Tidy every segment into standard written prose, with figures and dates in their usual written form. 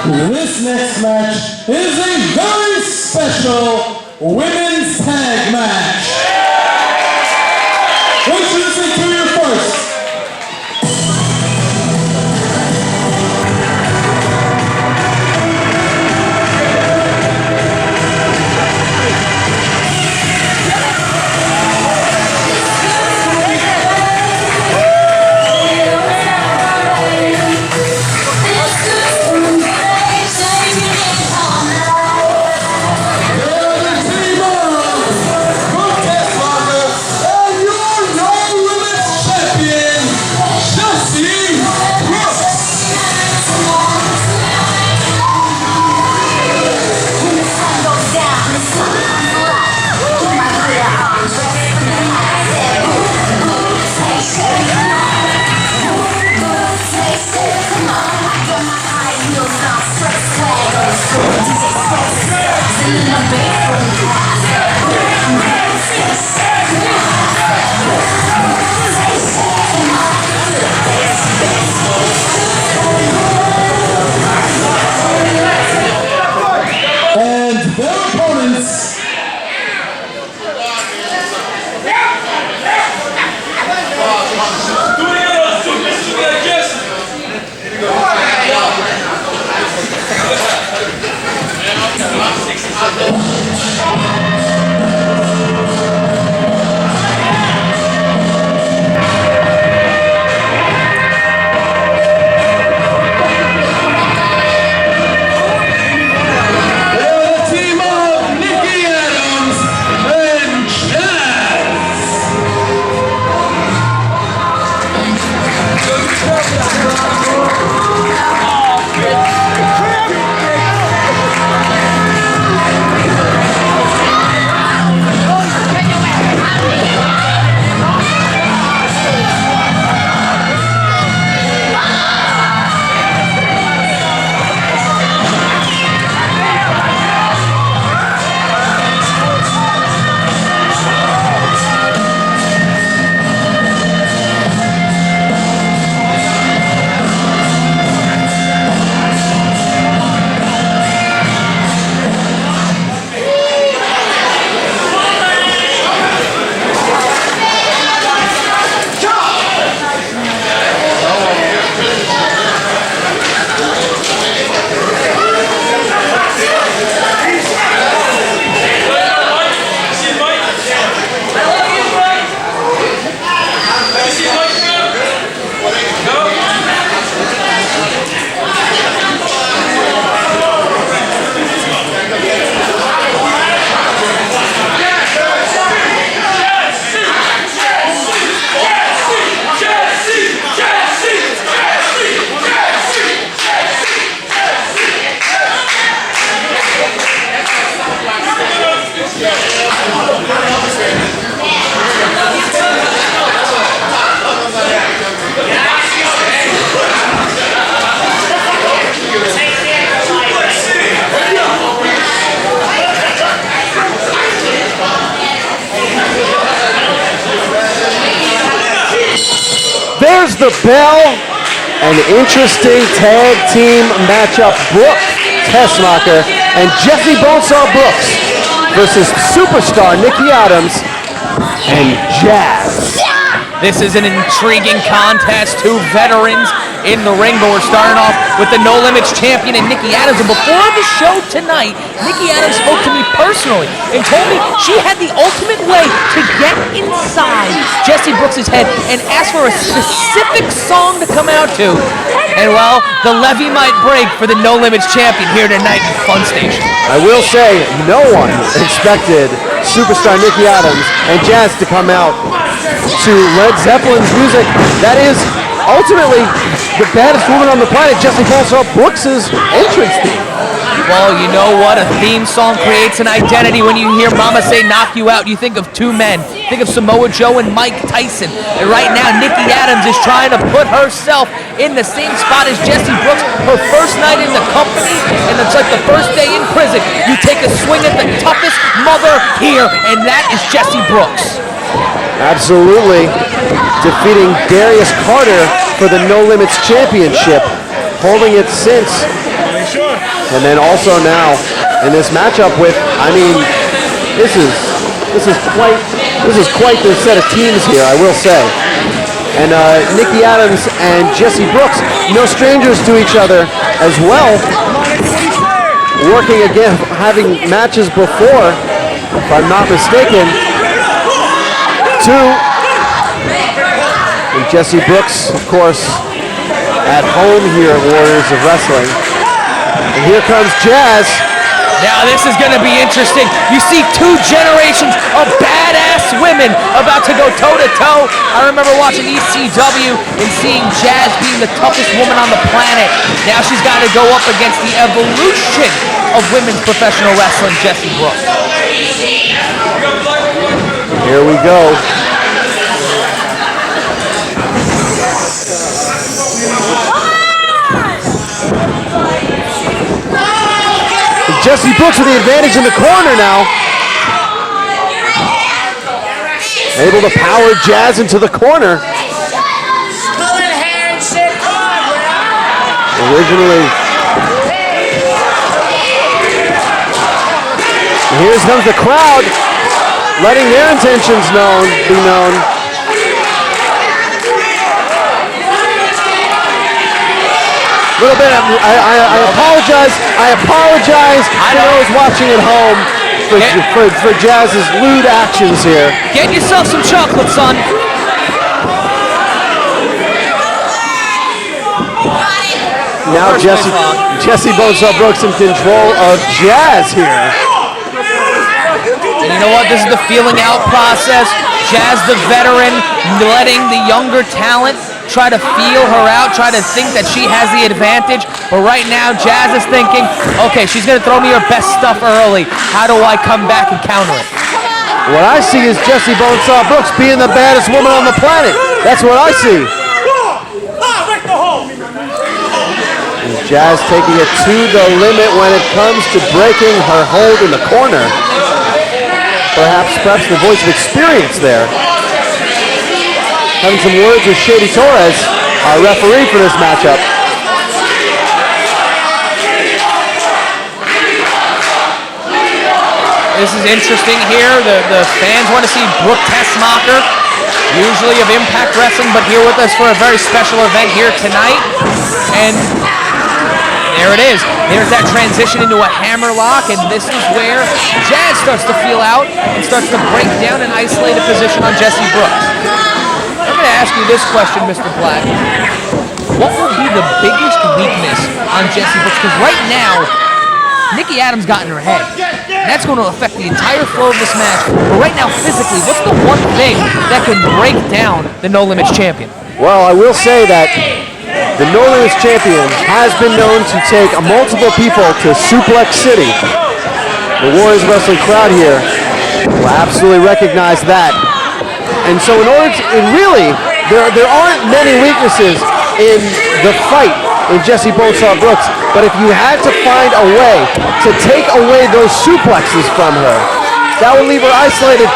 This next match is a very special women's tag match. Introducing to you first, there's the bell. An interesting tag team matchup. Brooke Tessmacher and Jessie Bonesaw Brooks versus superstar Nikki Addams and Jazz. This is an intriguing contest. Two veterans in the ring, but we're starting off with the No Limits champion and Nikki Addams. And before the show tonight, Nikki Addams spoke to me personally and told me she had the ultimate way to get inside Jessie Brooks' head and ask for a specific song to come out to. And well, the levee might break for the No Limits champion here tonight in Fun Station. I will say, no one expected superstar Nikki Addams and Jazz to come out to Led Zeppelin's music. That is ultimately the baddest woman on the planet, Jessie Bonesaw Brooks' entrance theme. Well, you know what? A theme song creates an identity. When you hear Mama say knock you out, you think of two men. Think of Samoa Joe and Mike Tyson. And right now, Nikki Addams is trying to put herself in the same spot as Jessie Brooks. Her first night in the company, and it's like the first day in prison. You take a swing at the toughest mother here, and that is Jessie Brooks. Absolutely. Defeating Darius Carter for the No Limits Championship. holding it since. And then also now in this matchup with, I mean, this is quite the set of teams here, I will say. And Nikki Addams and Jessie Brooks, no strangers to each other as well. Working again, having matches before, if I'm not mistaken. And Jessie Brooks, of course, at home here at Warriors of Wrestling. And here comes Jazz. Now this is going to be interesting. You see two generations of badass women about to go toe-to-toe. I remember watching ECW and seeing Jazz being the toughest woman on the planet. Now she's got to go up against the evolution of women's professional wrestling, Jessie Brooks. Here we go. Jessie Brooks with the advantage in the corner now. Able to power Jazz into the corner. Originally. And here comes the crowd, letting their intentions be known. A little bit. I apologize. I apologize to those watching at home for Jazz's lewd actions here. Get yourself some chocolate, son. Now Jessie Bonesaw Brooks in control of Jazz here. And you know what? This is the feeling out process. Jazz, the veteran, letting the younger talent try to feel her out, try to think that she has the advantage. But right now, Jazz is thinking, okay, she's going to throw me her best stuff early. How do I come back and counter it? What I see is Jessie Bonesaw Brooks being the baddest woman on the planet. That's what I see. And Jazz taking it to the limit when it comes to breaking her hold in the corner. Perhaps the voice of experience there. Having some words with Shady Torres, our referee for this matchup. This is interesting here. The fans want to see Brooke Tessmacher, usually of Impact Wrestling, but here with us for a very special event here tonight. And there it is. There's that transition into a hammerlock, and this is where Jazz starts to feel out and starts to break down an isolated position on Jessie Brooks. I'm going to ask you this question, Mr. Black. What will be the biggest weakness on Jessie Brooks? Because right now, Nikki Addams got in her head. And that's going to affect the entire flow of this match. But right now, physically, what's the one thing that can break down the No Limits champion? Well, I will say that the No Limits champion has been known to take multiple people to Suplex City. The Warriors Wrestling crowd here will absolutely recognize that. And so in order to, there aren't many weaknesses in the fight in Jessie Bonesaw Brooks, but if you had to find a way to take away those suplexes from her, that would leave her isolated,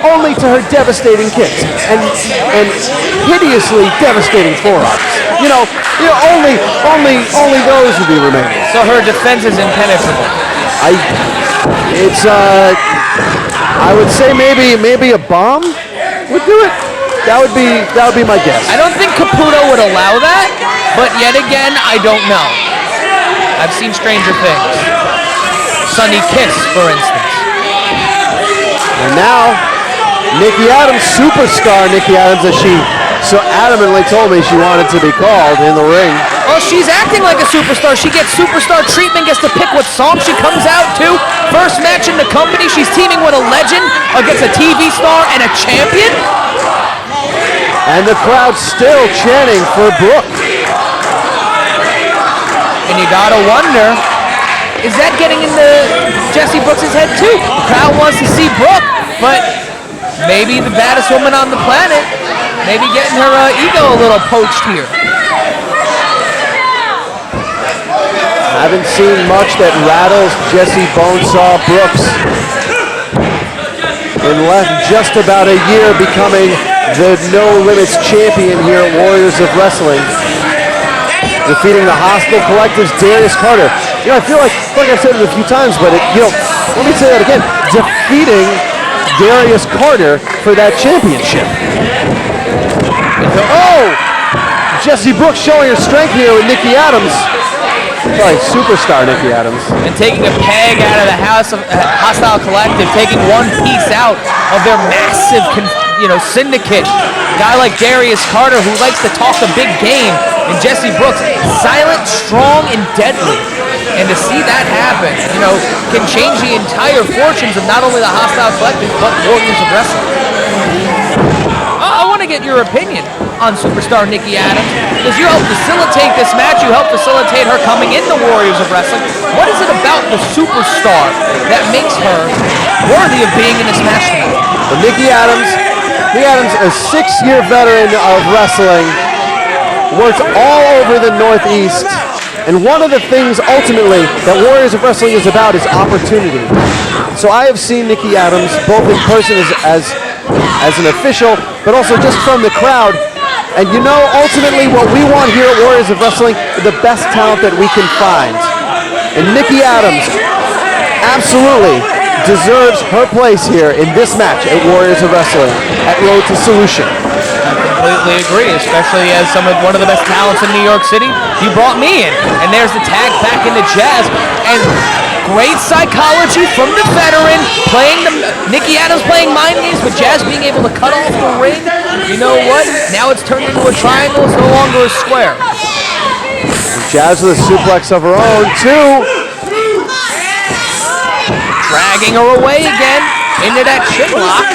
only to her devastating kicks and hideously devastating forearms. Only those would be remaining. So her defense is impenetrable. I would say maybe a bomb would do it. That would be my guess. I don't think Caputo would allow that, but yet again, I don't know. I've seen stranger things. Sunny Kiss, for instance. And now, Nikki Addams, superstar Nikki Addams, as she so adamantly told me she wanted to be called in the ring. Well, she's acting like a superstar. She gets superstar treatment, gets to pick what song she comes out to. First match in the company, she's teaming with a legend against a TV star and a champion. And the crowd still chanting for Brooke. And you gotta wonder, is that getting into Jessie Brooks' head too? The crowd wants to see Brooke, but maybe the baddest woman on the planet, maybe getting her ego a little poached here. Haven't seen much that rattles Jessie Bonesaw Brooks in just about a year becoming the No Limits champion here at Warriors of Wrestling. defeating the Hostile Collective's Darius Carter. You know, I feel like I've said it a few times, but let me say that again. Defeating Darius Carter for that championship. Oh! Jessie Brooks showing her strength here with Nikki Addams. Sorry, superstar Nikki Addams. And taking a peg out of the Hostile Collective, taking one piece out of their massive, syndicate. A guy like Darius Carter, who likes to talk a big game, and Jessie Brooks, silent, strong, and deadly. And to see that happen, can change the entire fortunes of not only the Hostile Collective, but Warriors of Wrestling. I want to get your opinion on superstar Nikki Addams, because you helped facilitate this match, you helped facilitate her coming into Warriors of Wrestling. What is it about the superstar that makes her worthy of being in this match tonight? Well, Nikki Addams, a 6-year veteran of wrestling, worked all over the Northeast. And one of the things, ultimately, that Warriors of Wrestling is about is opportunity. So I have seen Nikki Addams, both in person as an official, but also just from the crowd. And ultimately, what we want here at Warriors of Wrestling is the best talent that we can find. And Nikki Addams absolutely deserves her place here in this match at Warriors of Wrestling at Road to Solution. Completely agree, especially as one of the best talents in New York City. He brought me in, and there's the tag back into Jazz, and great psychology from the veteran, Nikki Addams playing mind games, but Jazz being able to cut off the ring. You know what? Now it's turned into a triangle, it's no longer a square. Jazz with a suplex of her own, too. Dragging her away again into that chin lock.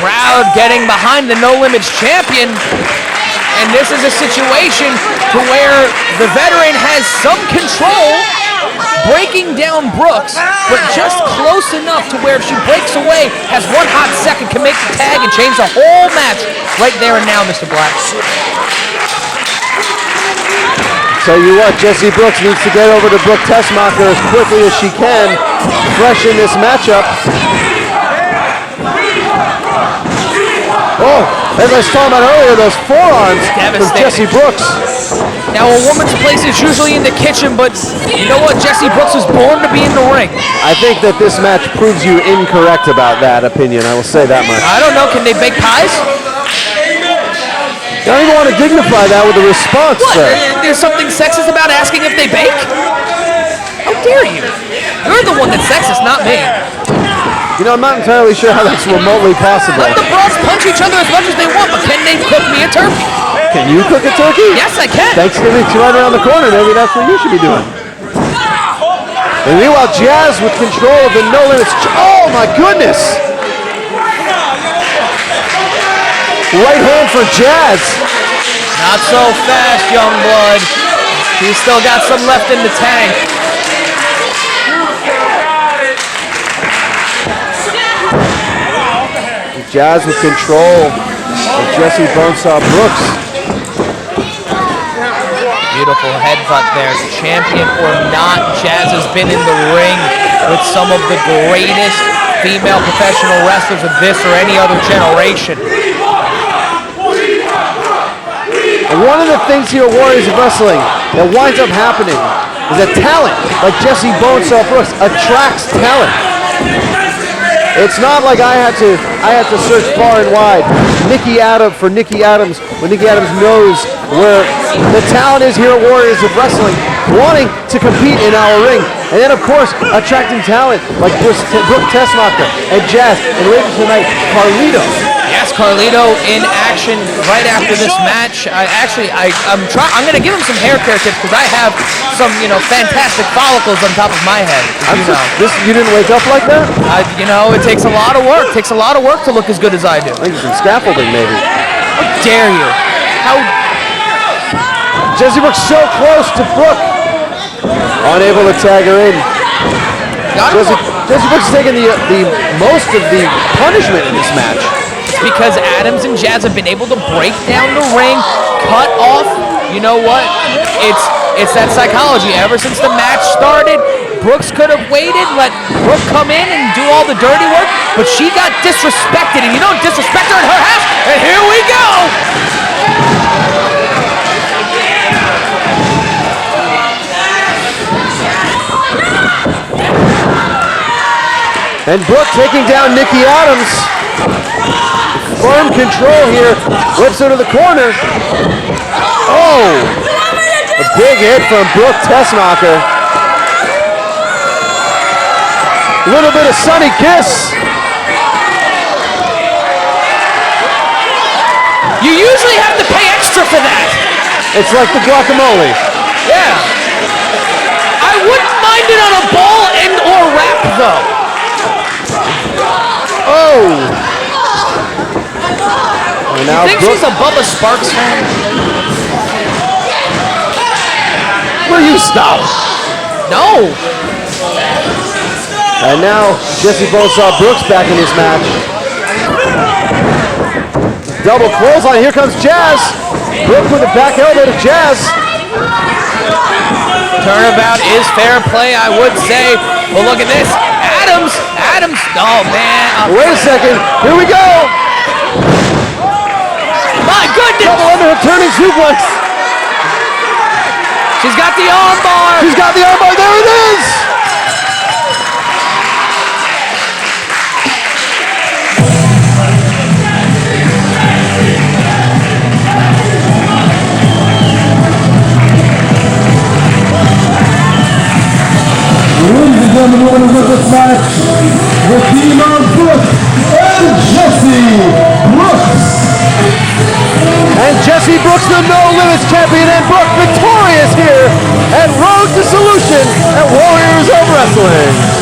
Crowd getting behind the No Limits champion, and this is a situation to where the veteran has some control, breaking down Brooks, but just close enough to where if she breaks away, has one hot second, can make the tag and change the whole match right there and now, Mr. Black. Tell you what, Jessie Brooks needs to get over to Brooke Tessmacher as quickly as she can, fresh in this matchup. Oh, as I was talking about earlier, those forearms from Jessie Brooks. Now, a woman's place is usually in the kitchen, but you know what? Jessie Brooks was born to be in the ring. I think that this match proves you incorrect about that opinion. I will say that much. I don't know. Can they bake pies? I don't even want to dignify that with a response, what? sir. There's something sexist about asking if they bake? How dare you? You're the one that's sexist, not me. I'm not entirely sure how that's remotely possible. Let the bros punch each other as much as they want, but can they cook me a turkey? Can you cook a turkey? Yes, I can. Thanksgiving's right around the corner. Maybe that's what you should be doing. And meanwhile, Jazz with control of the No Limits. Oh, my goodness. Right hand for Jazz. Not so fast, young blood. He's still got some left in the tank. Jazz with control of Jessie Bonesaw Brooks. Beautiful headbutt there. Champion or not, Jazz has been in the ring with some of the greatest female professional wrestlers of this or any other generation. And one of the things here at Warriors of Wrestling that winds up happening is that talent like Jessie Bonesaw Brooks attracts talent. It's not like I had to search far and wide. Nikki Addams, when Nikki Addams knows where the talent is here at Warriors of Wrestling, wanting to compete in our ring. And then, of course, attracting talent like Brooke Tessmacher and Jazz, and later tonight, Carlito. Yes, Carlito in action right after this match. I'm going to give him some hair care tips because I have some, fantastic follicles on top of my head. You didn't wake up like that? It takes a lot of work. It takes a lot of work to look as good as I do. I think some scaffolding, maybe. How dare you? Jessie Brooks so close to Brooke. Unable to tag her in. Jessie Brooks is taking the most of the punishment in this match. It's because Addams and Jazz have been able to break down the ring, cut off. You know what? It's that psychology. Ever since the match started, Brooks could have waited, let Brooke come in and do all the dirty work, but she got disrespected, and you don't disrespect her in her house, and here we go! And Brooke taking down Nikki Addams. Firm control here. Whips her to the corner. Oh! A big hit from Brooke Tessmacher. A little bit of sunny kiss. You usually have to pay extra for that. It's like the guacamole. Yeah. I wouldn't mind it on a ball and or wrap though. Oh! And now You think Brooke, she's a Bubba Sparks fan? will you stop? No. And now Jessie Bonesaw Brooks back in this match. Double clothesline. Here comes Jazz. Brooke with a back elbow to Jazz. Turnabout is fair play, I would say. But look at this. Adams. Oh, man. Wait a second. Here we go. My goodness. Double under turning suplex. She's got the arm bar. She's got the armbar. There it is. Ladies and gentlemen, winners of this match, the team of Brooke and Jessie Brooks. And Jessie Brooks, the No Limits champion, and Brooke victorious here at Road to Solution at Warriors of Wrestling.